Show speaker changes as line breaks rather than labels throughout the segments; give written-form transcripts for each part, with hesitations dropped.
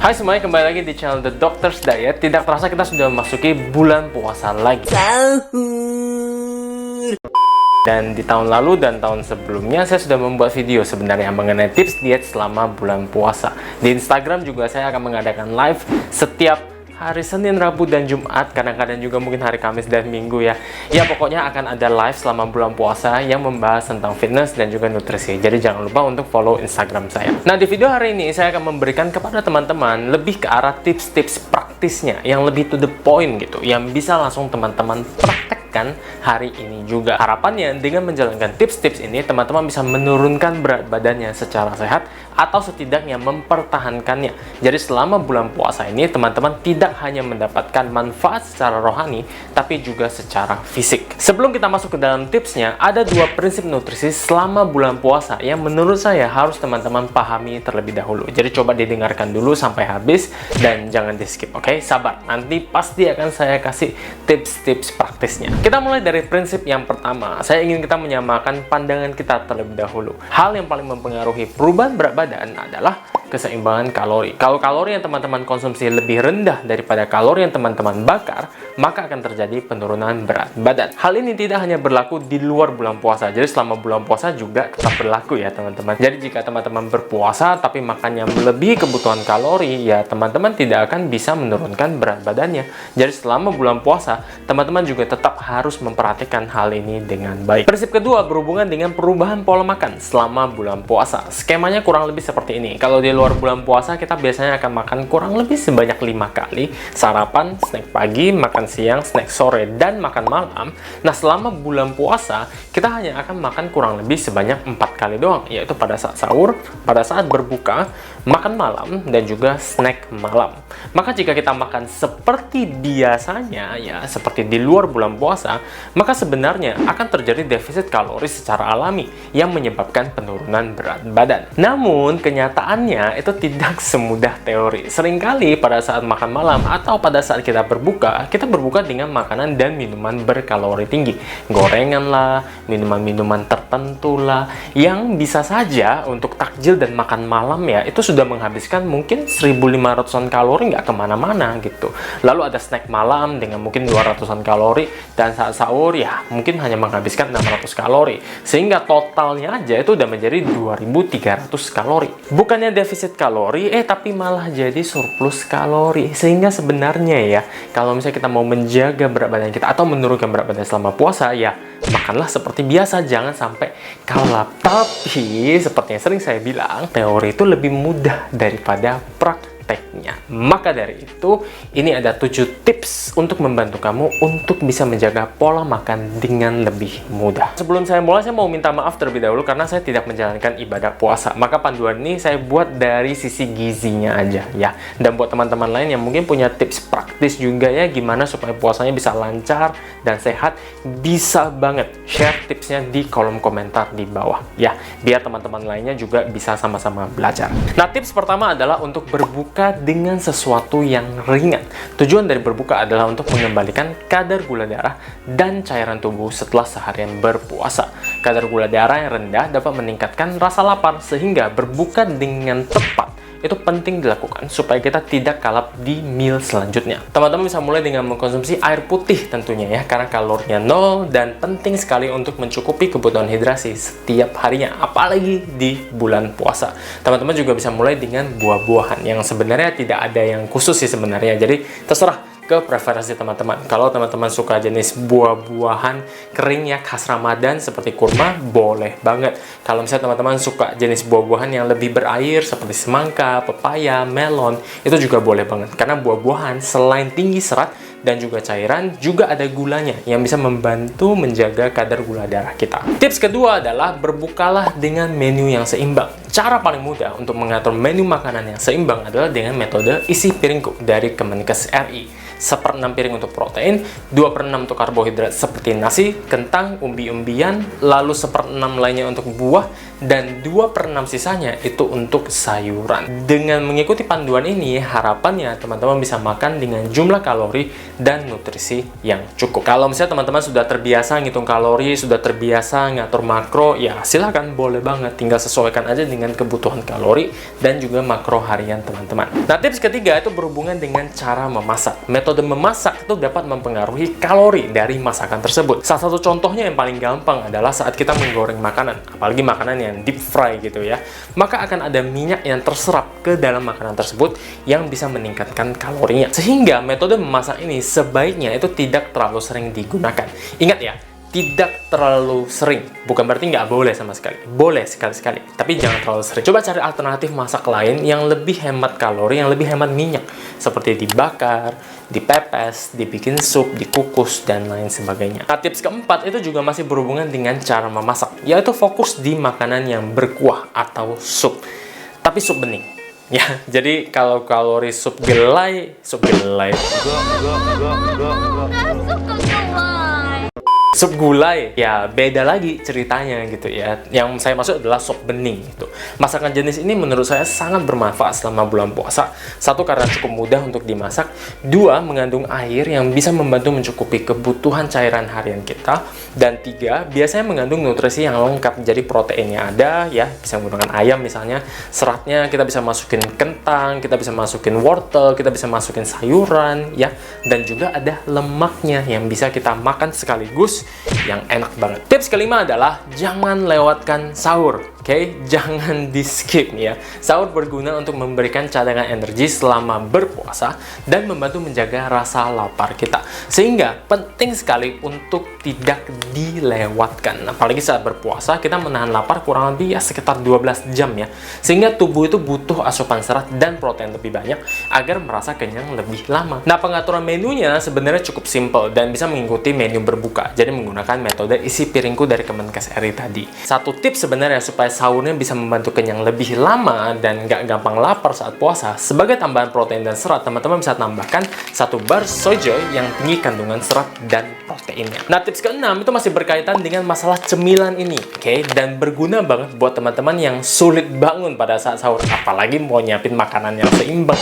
Hai semuanya, kembali lagi di channel The Doctor's Diet. Tidak terasa kita sudah memasuki bulan puasa lagi. Dan di tahun lalu dan tahun sebelumnya saya sudah membuat video sebenarnya mengenai tips diet selama bulan puasa. Di Instagram juga saya akan mengadakan live setiap hari Senin, Rabu, dan Jumat, kadang-kadang juga mungkin hari Kamis dan Minggu ya. Ya pokoknya akan ada live selama bulan puasa yang membahas tentang fitness dan juga nutrisi. Jadi jangan lupa untuk follow Instagram saya. Nah, di video hari ini saya akan memberikan kepada teman-teman lebih ke arah tips-tips praktisnya yang lebih to the point gitu, yang bisa langsung teman-teman praktekkan hari ini juga. Harapannya dengan menjalankan tips-tips ini teman-teman bisa menurunkan berat badannya secara sehat atau setidaknya mempertahankannya. Jadi selama bulan puasa ini teman-teman tidak hanya mendapatkan manfaat secara rohani tapi juga secara fisik. Sebelum kita masuk ke dalam tipsnya, ada dua prinsip nutrisi selama bulan puasa yang menurut saya harus teman-teman pahami terlebih dahulu. Jadi coba didengarkan dulu sampai habis dan jangan di skip, oke? Sabar, nanti pasti akan saya kasih tips-tips praktisnya. Kita mulai dari prinsip yang pertama. Saya ingin kita menyamakan pandangan kita terlebih dahulu. Hal yang paling mempengaruhi perubahan berat badan adalah keseimbangan kalori. Kalau kalori yang teman-teman konsumsi lebih rendah daripada kalori yang teman-teman bakar, maka akan terjadi penurunan berat badan. Hal ini tidak hanya berlaku di luar bulan puasa, jadi selama bulan puasa juga tetap berlaku ya teman-teman. Jadi jika teman-teman berpuasa tapi makannya melebihi kebutuhan kalori, ya teman-teman tidak akan bisa menurunkan berat badannya. Jadi selama bulan puasa, teman-teman juga tetap harus memperhatikan hal ini dengan baik. Prinsip kedua berhubungan dengan perubahan pola makan selama bulan puasa. Skemanya kurang lebih seperti ini. Kalau di luar bulan puasa kita biasanya akan makan kurang lebih sebanyak 5 kali, sarapan, snack pagi, makan siang, snack sore, dan makan malam. Nah selama bulan puasa kita hanya akan makan kurang lebih sebanyak 4 kali doang, yaitu pada saat sahur, pada saat berbuka, makan malam, dan juga snack malam. Maka jika kita makan seperti biasanya ya, seperti di luar bulan puasa, maka sebenarnya akan terjadi defisit kalori secara alami yang menyebabkan penurunan berat badan. Namun kenyataannya itu tidak semudah teori. Seringkali pada saat makan malam atau pada saat kita berbuka dengan makanan dan minuman berkalori tinggi. Gorengan lah, minuman-minuman tertentu lah, yang bisa saja untuk takjil dan makan malam ya, itu sudah menghabiskan mungkin 1500-an kalori nggak kemana-mana gitu. Lalu ada snack malam dengan mungkin 200-an kalori, dan saat sahur ya mungkin hanya menghabiskan 600 kalori. Sehingga totalnya aja itu udah menjadi 2300 kalori. Bukannya defisit kalori, tapi malah jadi surplus kalori. Sehingga sebenarnya ya, kalau misalnya kita mau menjaga berat badan kita atau menurunkan berat badan selama puasa, ya makanlah seperti biasa, jangan sampai kalap. Tapi seperti yang sering saya bilang, teori itu lebih mudah daripada prakteknya. Maka dari itu, ini ada 7 tips untuk membantu kamu untuk bisa menjaga pola makan dengan lebih mudah. Sebelum saya mulai, saya mau minta maaf terlebih dahulu karena saya tidak menjalankan ibadah puasa. Maka panduan ini saya buat dari sisi gizinya aja ya. Dan buat teman-teman lain yang mungkin punya tips praktis juga ya, gimana supaya puasanya bisa lancar dan sehat, bisa banget share tipsnya di kolom komentar di bawah ya, biar teman-teman lainnya juga bisa sama-sama belajar. Nah, tips pertama adalah untuk berbuka dengan sesuatu yang ringan. Tujuan dari berbuka adalah untuk mengembalikan kadar gula darah dan cairan tubuh setelah seharian berpuasa. Kadar gula darah yang rendah dapat meningkatkan rasa lapar, sehingga berbuka dengan tepat itu penting dilakukan supaya kita tidak kalap di meal selanjutnya. Teman-teman bisa mulai dengan mengkonsumsi air putih tentunya ya, karena kalorinya 0 dan penting sekali untuk mencukupi kebutuhan hidrasi setiap harinya, apalagi di bulan puasa. Teman-teman juga bisa mulai dengan buah-buahan yang sebenarnya tidak ada yang khusus sih sebenarnya, jadi terserah ke preferensi teman-teman. Kalau teman-teman suka jenis buah-buahan kering ya khas Ramadan seperti kurma, boleh banget. Kalau misalnya teman-teman suka jenis buah-buahan yang lebih berair seperti semangka, pepaya, melon, itu juga boleh banget. Karena buah-buahan selain tinggi serat dan juga cairan, juga ada gulanya yang bisa membantu menjaga kadar gula darah kita. Tips kedua adalah berbukalah dengan menu yang seimbang. Cara paling mudah untuk mengatur menu makanan yang seimbang adalah dengan metode isi piringku dari Kemenkes RI. 1/6 piring untuk protein, 2/6 untuk karbohidrat seperti nasi, kentang, umbi-umbian, lalu 1/6 lainnya untuk buah, dan 2/6 sisanya itu untuk sayuran. Dengan mengikuti panduan ini, harapannya teman-teman bisa makan dengan jumlah kalori dan nutrisi yang cukup. Kalau misalnya teman-teman sudah terbiasa ngitung kalori, sudah terbiasa ngatur makro, ya silahkan, boleh banget. Tinggal sesuaikan aja dengan kebutuhan kalori dan juga makro harian teman-teman. Nah, tips ketiga itu berhubungan dengan cara memasak. Metode memasak itu dapat mempengaruhi kalori dari masakan tersebut. Salah satu contohnya yang paling gampang adalah saat kita menggoreng makanan, apalagi makanan yang deep fry gitu ya, maka akan ada minyak yang terserap ke dalam makanan tersebut yang bisa meningkatkan kalorinya. Sehingga metode memasak ini sebaiknya itu tidak terlalu sering digunakan. Ingat ya, tidak terlalu sering, bukan berarti nggak boleh sama sekali. Boleh sekali-sekali, tapi jangan terlalu sering. Coba cari alternatif masak lain yang lebih hemat kalori, yang lebih hemat minyak. Seperti dibakar, dipepes, dibikin sup, dikukus, dan lain sebagainya. Nah, tips keempat itu juga masih berhubungan dengan cara memasak, yaitu fokus di makanan yang berkuah atau sup. Tapi sup bening. Ya, jadi kalau kalori sup gulai. Sup gulai, ya beda lagi ceritanya gitu ya. Yang saya maksud adalah sup bening gitu. Masakan jenis ini menurut saya sangat bermanfaat selama bulan puasa. Satu, karena cukup mudah untuk dimasak. Dua, mengandung air yang bisa membantu mencukupi kebutuhan cairan harian kita. Dan tiga, biasanya mengandung nutrisi yang lengkap. Jadi proteinnya ada ya, bisa menggunakan ayam misalnya. Seratnya kita bisa masukin kentang, kita bisa masukin wortel, kita bisa masukin sayuran ya. Dan juga ada lemaknya yang bisa kita makan sekaligus, yang enak banget. Tips kelima adalah jangan lewatkan sahur. Oke, jangan di skip ya. Sahur berguna untuk memberikan cadangan energi selama berpuasa dan membantu menjaga rasa lapar kita. Sehingga penting sekali untuk tidak dilewatkan. Apalagi saat berpuasa, kita menahan lapar kurang lebih ya sekitar 12 jam ya. Sehingga tubuh itu butuh asupan serat dan protein lebih banyak agar merasa kenyang lebih lama. Nah, pengaturan menunya sebenarnya cukup simple dan bisa mengikuti menu berbuka. Jadi menggunakan metode isi piringku dari Kemenkes RI tadi. Satu tips sebenarnya supaya sahurnya bisa membantu kenyang lebih lama dan nggak gampang lapar saat puasa, sebagai tambahan protein dan serat, teman-teman bisa tambahkan 1 bar sojoy yang tinggi kandungan serat dan proteinnya. Nah, tips keenam itu masih berkaitan dengan masalah cemilan ini, oke? Dan berguna banget buat teman-teman yang sulit bangun pada saat sahur, apalagi mau nyiapin makanan yang seimbang.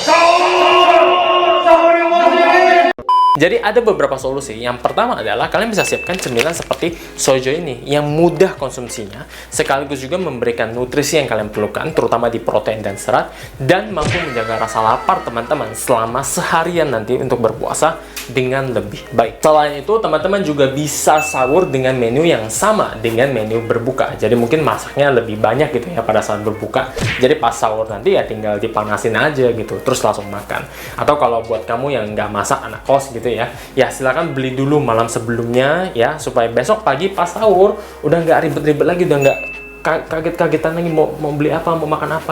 Jadi ada beberapa solusi. Yang pertama adalah kalian bisa siapkan cemilan seperti sojo ini yang mudah konsumsinya, sekaligus juga memberikan nutrisi yang kalian perlukan, terutama di protein dan serat, dan mampu menjaga rasa lapar teman-teman selama seharian nanti untuk berpuasa dengan lebih baik. Selain itu, teman-teman juga bisa sahur dengan menu yang sama dengan menu berbuka. Jadi mungkin masaknya lebih banyak gitu ya pada saat berbuka. Jadi pas sahur nanti ya tinggal dipanasin aja gitu, terus langsung makan. Atau kalau buat kamu yang nggak masak, anak kos gitu ya silakan beli dulu malam sebelumnya ya, supaya besok pagi pas sahur udah nggak ribet-ribet lagi, udah nggak kaget-kagetan lagi mau beli apa, mau makan apa.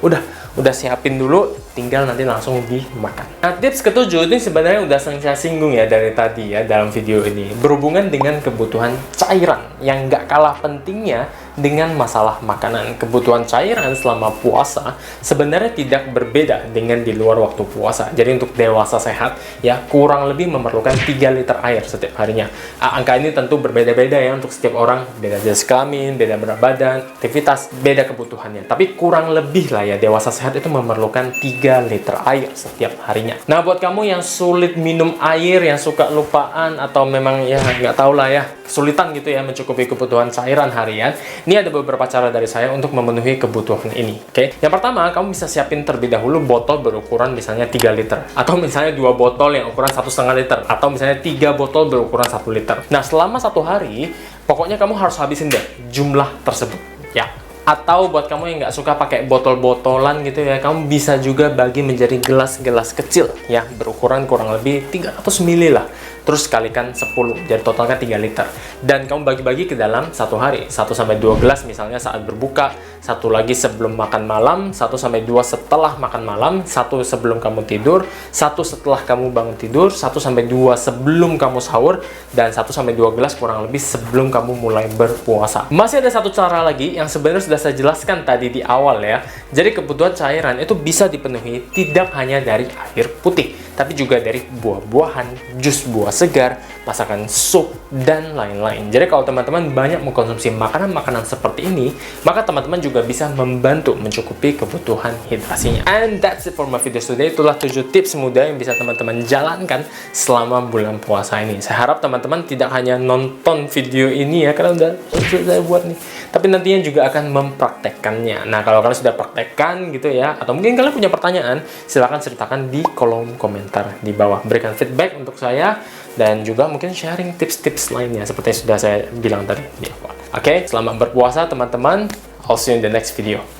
Udah siapin dulu, tinggal nanti langsung dimakan. Nah, tips ketujuh ini sebenarnya udah saya singgung ya dari tadi ya dalam video ini, berhubungan dengan kebutuhan cairan yang nggak kalah pentingnya dengan masalah makanan. Kebutuhan cairan selama puasa sebenarnya tidak berbeda dengan di luar waktu puasa. Jadi untuk dewasa sehat ya kurang lebih memerlukan 3 liter air setiap harinya. Angka ini tentu berbeda-beda ya untuk setiap orang, beda jenis kelamin, beda berat badan, aktivitas, beda kebutuhannya. Tapi kurang lebih lah ya, dewasa sehat itu memerlukan 3 liter air setiap harinya. Nah, buat kamu yang sulit minum air, yang suka lupaan atau memang ya nggak tahu lah ya, kesulitan gitu ya mencukupi kebutuhan cairan harian, ini ada beberapa cara dari saya untuk memenuhi kebutuhan ini. Oke, yang pertama, kamu bisa siapin terlebih dahulu botol berukuran misalnya 3 liter, atau misalnya 2 botol yang ukuran 1,5 liter, atau misalnya 3 botol berukuran 1 liter. Nah, selama 1 hari, pokoknya kamu harus habisin deh jumlah tersebut ya. Atau buat kamu yang nggak suka pakai botol-botolan gitu ya, kamu bisa juga bagi menjadi gelas-gelas kecil ya, berukuran kurang lebih 300 ml lah. Terus kalikan 10, jadi totalnya 3 liter. Dan kamu bagi-bagi ke dalam 1 hari, 1-2 gelas misalnya saat berbuka, 1 lagi sebelum makan malam, 1-2 setelah makan malam, 1 sebelum kamu tidur, 1 setelah kamu bangun tidur, 1-2 sebelum kamu sahur, dan 1-2 gelas kurang lebih sebelum kamu mulai berpuasa. Masih ada satu cara lagi yang sebenarnya sudah saya jelaskan tadi di awal ya. Jadi kebutuhan cairan itu bisa dipenuhi tidak hanya dari air putih, tapi juga dari buah-buahan, jus buah segar, masakan sup, dan lain-lain. Jadi kalau teman-teman banyak mengkonsumsi makanan-makanan seperti ini, maka teman-teman juga bisa membantu mencukupi kebutuhan hidrasinya. And that's it for my video today. Itulah 7 tips mudah yang bisa teman-teman jalankan selama bulan puasa ini. Saya harap teman-teman tidak hanya nonton video ini ya, karena udah saya buat nih, tapi nantinya juga akan mempraktekkannya. Nah, kalau kalian sudah praktekkan gitu ya, atau mungkin kalian punya pertanyaan, silahkan ceritakan di kolom komentar di bawah. Berikan feedback untuk saya, dan juga mungkin sharing tips-tips lainnya seperti yang sudah saya bilang tadi di awal. Oke, selamat berpuasa teman-teman. I'll see you in the next video.